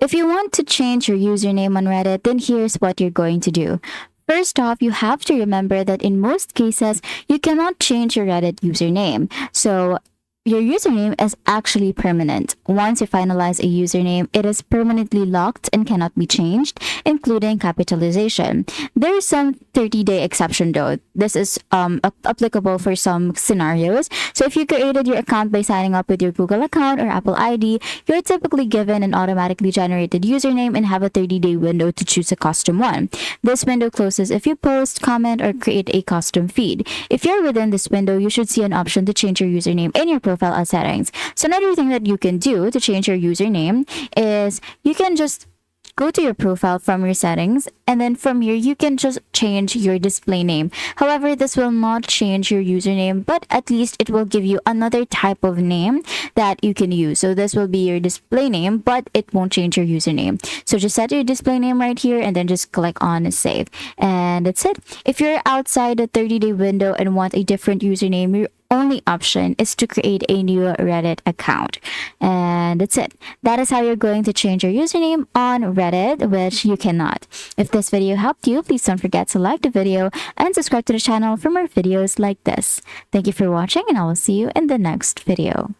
If you want to change your username on Reddit, then here's what you're going to do. First off, you have to remember that in most cases, you cannot change your Reddit username. So your username is actually permanent. Once you finalize a username, it is permanently locked and cannot be changed, including capitalization. There is some 30-day exception though. This is applicable for some scenarios. So if you created your account by signing up with your Google account or Apple ID, you're typically given an automatically generated username and have a 30-day window to choose a custom one. This window closes if you post, comment, or create a custom feed. If you're within this window, you should see an option to change your username in your profile as settings. So another thing that you can do to change your username is you can just go to your profile from your settings, and then from here you can just change your display name. However, this will not change your username, but at least it will give you another type of name that you can use. So this will be your display name, but it won't change your username. So just set your display name right here and then just click on save, and that's it. If you're outside the 30-day window and want a different username, your only option is to create a new Reddit account. And that's it. That is how you're going to change your username on Reddit, which you cannot. If this video helped you, please don't forget to like the video and subscribe to the channel for more videos like this. Thank you for watching, and I will see you in the next video.